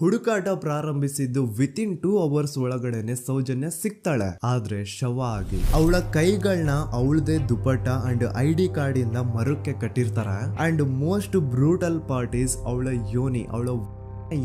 ಹುಡುಕಾಟ ಪ್ರಾರಂಭಿಸಿದ್ದು within 2 hours ಒಳಗಡೆನೆ ಸೌಜನ್ಯ ಸಿಗ್ತಾಳೆ. ಆದ್ರೆ ಶವ ಆಗಿ ಅವಳ ಕೈಗಳನ್ನ ಅವಳದೇ ದುಪಟ್ಟ ಅಂಡ್ ID ಕಾರ್ಡ್ ಇಂದ ಮರಕ್ಕೆ ಕಟ್ಟಿರ್ತಾರೆ. And most brutal part is ಅವಳ ಯೋನಿ, ಅವಳ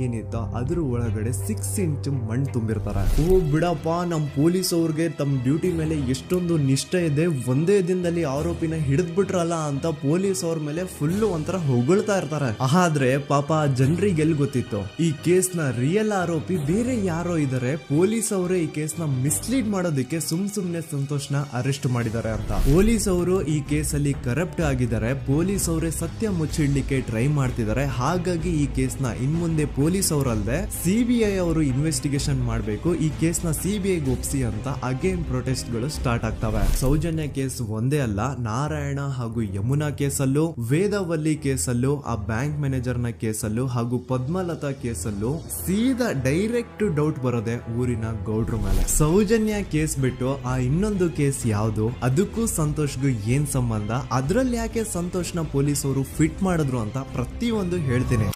ಏನಿತ್ತು ಅದ್ರ ಒಳಗಡೆ 6 ಇಂಚ್ ಮಣ್ಣು ತುಂಬಿರ್ತಾರೆ. ಓ ಬಿಡಪ್ಪ, ನಮ್ ಪೊಲೀಸ್ ಅವ್ರಿಗೆ ತಮ್ಮ ಡ್ಯೂಟಿ ಮೇಲೆ ಎಷ್ಟೊಂದು ನಿಷ್ಠೆ ಇದೆ, ಒಂದೇ ದಿನದಲ್ಲಿ ಆರೋಪಿನ ಹಿಡಿದ್ ಬಿಟ್ರಲ್ಲ ಅಂತ ಪೊಲೀಸ್ ಅವ್ರ ಮೇಲೆ ಫುಲ್ ಒಂಥರ ಹೊಗಳ್ತಾ ಇರ್ತಾರೆ. ಆದ್ರೆ ಪಾಪ ಜನರಿಗೆ ಎಲ್ಲಿ ಗೊತ್ತಿತ್ತು ಈ ಕೇಸ್ ನ ರಿಯಲ್ ಆರೋಪಿ ಬೇರೆ ಯಾರೋ ಇದಾರೆ, ಪೊಲೀಸ್ ಅವರೇ ಈ ಕೇಸ್ ನ ಮಿಸ್ಲೀಡ್ ಮಾಡೋದಕ್ಕೆ ಸುಮ್ನೆ ಸಂತೋಷ್ನ ಅರೆಸ್ಟ್ ಮಾಡಿದ್ದಾರೆ ಅಂತ. ಪೊಲೀಸ್ ಅವರು ಈ ಕೇಸ್ ಅಲ್ಲಿ ಕರಪ್ಟ್ ಆಗಿದ್ದಾರೆ, ಪೊಲೀಸ್ ಅವರೇ ಸತ್ಯ ಮುಚ್ಚಿಡ್ಲಿಕ್ಕೆ ಟ್ರೈ ಮಾಡ್ತಿದ್ದಾರೆ. ಹಾಗಾಗಿ ಈ ಕೇಸ್ ನ ಇನ್ಮುಂದೆ ಪೊಲೀಸ್ ಅವರಲ್ಲದೆ CBI ಅವರು ಇನ್ವೆಸ್ಟಿಗೇಷನ್ ಮಾಡಬೇಕು, ಈ ಕೇಸ್ ನ CBI ಒಪ್ಸಿ ಅಂತ ಅಗೇನ್ ಪ್ರೊಟೆಸ್ಟ್ ಗಳು ಸ್ಟಾರ್ಟ್ ಆಗ್ತವೆ. ಸೌಜನ್ಯ ಕೇಸ್ ಒಂದೇ ಅಲ್ಲ, ನಾರಾಯಣ ಹಾಗೂ ಯಮುನಾ ಕೇಸಲ್ಲೂ, ವೇದವಲ್ಲಿ ಕೇಸಲ್ಲೂ, ಆ ಬ್ಯಾಂಕ್ ಮ್ಯಾನೇಜರ್ ನ ಕೇಸಲ್ಲೂ ಹಾಗೂ ಪದ್ಮಲತಾ ಕೇಸಲ್ಲೂ ಸೀದಾ ಡೈರೆಕ್ಟ್ ಡೌಟ್ ಬರೋದೆ ಊರಿನ ಗೌಡ್ರ ಮೇಲೆ. ಸೌಜನ್ಯ ಕೇಸ್ ಬಿಟ್ಟು ಆ ಇನ್ನೊಂದು ಕೇಸ್ ಯಾವುದು, ಅದಕ್ಕೂ ಸಂತೋಷ್ಗೂ ಏನ್ ಸಂಬಂಧ, ಅದ್ರಲ್ಲಿ ಯಾಕೆ ಸಂತೋಷ್ನ ಪೊಲೀಸ್ ಅವರು ಫಿಟ್ ಮಾಡಿದ್ರು ಅಂತ ಪ್ರತಿಯೊಂದು ಹೇಳ್ತೀನಿ.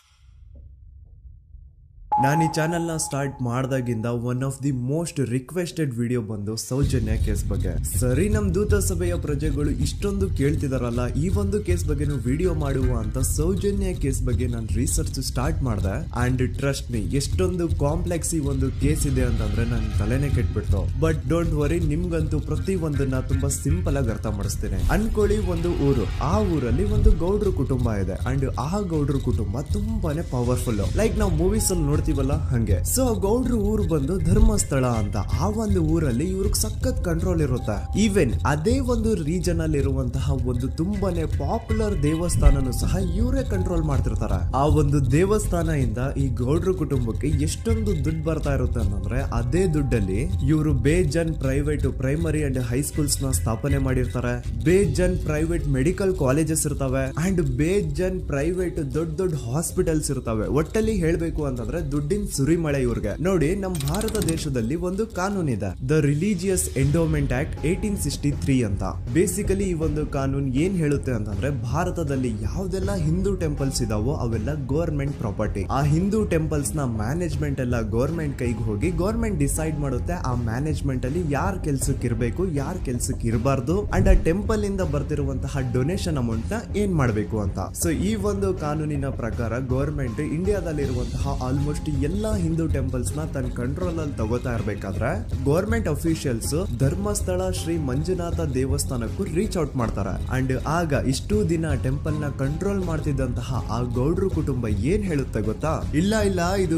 ನಾನು ಈ ಚಾನೆಲ್ ನ ಸ್ಟಾರ್ಟ್ ಮಾಡಿದಾಗಿಂದ one of the most requested video ಬಂದು ಸೌಜನ್ಯ ಕೇಸ್ ಬಗ್ಗೆ. ಸರಿ, ನಮ್ ದೂತ ಸಭೆಯ ಪ್ರಜೆಗಳು ಇಷ್ಟೊಂದು ಕೇಳ್ತಿದಾರಲ್ಲ, ಈ ಒಂದು ಕೇಸ್ ಬಗ್ಗೆ ವಿಡಿಯೋ ಮಾಡುವ ಅಂತ ಸೌಜನ್ಯ ಕೇಸ್ ಬಗ್ಗೆ ನಾನು ರಿಸರ್ಚ್ ಸ್ಟಾರ್ಟ್ ಮಾಡಿದೆ. ಅಂಡ್ ಟ್ರಸ್ಟ್ ಮೀ, ಎಷ್ಟೊಂದು ಕಾಂಪ್ಲೆಕ್ಸ್ ಈ ಒಂದು ಕೇಸ್ ಇದೆ ಅಂತಂದ್ರೆ ನನ್ ತಲೆನೇ ಕೆಟ್ಬಿಡ್ತು. ಬಟ್ ಡೋಂಟ್ ವರಿ, ನಿಮ್ಗಂತೂ ಪ್ರತಿ ಒಂದನ್ನ ತುಂಬಾ ಸಿಂಪಲ್ ಆಗಿ ಅರ್ಥ ಮಾಡಿಸ್ತೇನೆ. ಅನ್ಕೊಳ್ಳಿ, ಒಂದು ಊರು, ಆ ಊರಲ್ಲಿ ಒಂದು ಗೌಡ್ರ ಕುಟುಂಬ ಇದೆ. ಅಂಡ್ ಆ ಗೌಡ್ರ ಕುಟುಂಬ ತುಂಬಾನೇ ಪವರ್ಫುಲ್, ಲೈಕ್ ನಾವು ಮೂವೀಸ್ ಅಲ್ಲಿ ನೋಡ್ತೀವಿ ಹಂಗೆ. ಸೊ ಗೌಡ್ರು ಊರು ಬಂದು ಧರ್ಮಸ್ಥಳ ಅಂತ. ಆ ಒಂದು ಊರಲ್ಲಿ ಇವ್ರಿಗೆ ಸಖತ್ ಕಂಟ್ರೋಲ್ ಇರುತ್ತೆ. ಈವನ್ ಅದೇ ಒಂದು ರೀಜನ್ ಅಲ್ಲಿ ಇರುವಂತಹ ಒಂದು ತುಂಬಾನೇ ಪಾಪ್ಯುಲರ್ ದೇವಸ್ಥಾನನು ಸಹ ಇವರೇ ಕಂಟ್ರೋಲ್ ಮಾಡ್ತಿರ್ತಾರೆ. ಆ ಒಂದು ದೇವಸ್ಥಾನ ಇಂದ ಈ ಗೌಡ್ರ ಕುಟುಂಬಕ್ಕೆ ಎಷ್ಟೊಂದು ದುಡ್ಡು ಬರ್ತಾ ಇರುತ್ತೆ ಅಂತಂದ್ರೆ, ಅದೇ ದುಡ್ಡಲ್ಲಿ ಇವರು ಬೇಜನ್ ಪ್ರೈವೇಟ್ ಪ್ರೈಮರಿ ಅಂಡ್ ಹೈಸ್ಕೂಲ್ಸ್ ನ ಸ್ಥಾಪನೆ ಮಾಡಿರ್ತಾರೆ, ಬೇಜನ್ ಪ್ರೈವೇಟ್ ಮೆಡಿಕಲ್ ಕಾಲೇಜಸ್ ಇರ್ತವೆ, ಅಂಡ್ ಬೇಜನ್ ಪ್ರೈವೇಟ್ ದೊಡ್ಡ ದೊಡ್ಡ ಹಾಸ್ಪಿಟಲ್ಸ್ ಇರ್ತವೆ. ಒಟ್ಟಲ್ಲಿ ಹೇಳ್ಬೇಕು ಅಂತಂದ್ರೆ ದುಡ್ಡಿನ ಸುರಿಮಳೆ ಇವ್ರಿಗೆ. ನೋಡಿ, ನಮ್ಮ ಭಾರತ ದೇಶದಲ್ಲಿ ಒಂದು ಕಾನೂನು ಇದೆ, ದ ರಿಲಿಜಿಯಸ್ ಎಂಡೋಮೆಂಟ್ ಆಕ್ಟ್ 1863 ಅಂತ. ಬೇಸಿಕಲಿ ಈ ಒಂದು ಕಾನೂನು ಏನ್ ಹೇಳುತ್ತೆ ಅಂತಂದ್ರೆ, ಭಾರತದಲ್ಲಿ ಯಾವ್ದೆಲ್ಲ ಹಿಂದೂ ಟೆಂಪಲ್ಸ್ ಇದಾವೋ ಅವೆಲ್ಲ ಗವರ್ಮೆಂಟ್ ಪ್ರಾಪರ್ಟಿ. ಆ ಹಿಂದೂ ಟೆಂಪಲ್ಸ್ ನ ಮ್ಯಾನೇಜ್ಮೆಂಟ್ ಎಲ್ಲ ಗವರ್ಮೆಂಟ್ ಕೈಗೆ ಹೋಗಿ ಗವರ್ಮೆಂಟ್ ಡಿಸೈಡ್ ಮಾಡುತ್ತೆ ಆ ಮ್ಯಾನೇಜ್ಮೆಂಟ್ ಅಲ್ಲಿ ಯಾರ್ ಕೆಲ್ಸಕ್ಕೆ ಇರಬೇಕು, ಯಾರ್ ಕೆಲ್ಸಕ್ಕೆ ಇರಬಾರ್ದು, ಅಂಡ್ ಆ ಟೆಂಪಲ್ ಇಂದ ಬರ್ತಿರುವಂತಹ ಡೊನೇಷನ್ ಅಮೌಂಟ್ ನ ಏನ್ ಮಾಡಬೇಕು ಅಂತ. ಸೊ ಈ ಒಂದು ಕಾನೂನಿನ ಪ್ರಕಾರ ಗವರ್ಮೆಂಟ್ ಇಂಡಿಯಾದಲ್ಲಿ ಇರುವಂತಹ ಆಲ್ಮೋಸ್ಟ್ ಎಲ್ಲಾ ಹಿಂದೂ ಟೆಂಪಲ್ಸ್ ನ ತನ್ನ ಕಂಟ್ರೋಲ್ ಅಲ್ಲಿ ತಗೋತಾ ಇರ್ಬೇಕಾದ್ರೆ ಗವರ್ಮೆಂಟ್ ಅಫಿಷಿಯಲ್ಸ್ ಧರ್ಮಸ್ಥಳ ಶ್ರೀ ಮಂಜುನಾಥ ದೇವಸ್ಥಾನಕ್ಕೂ ರೀಚ್ ಔಟ್ ಮಾಡ್ತಾರೆ. ಅಂಡ್ ಆಗ ಇಷ್ಟು ದಿನ ಟೆಂಪಲ್ ನ ಕಂಟ್ರೋಲ್ ಮಾಡ್ತಿದ್ದಂತಹ ಆ ಗೌಡ್ರ ಕುಟುಂಬ ಏನ್ ಹೇಳುತ್ತೆ ಗೊತ್ತಾ, ಇಲ್ಲ ಇದು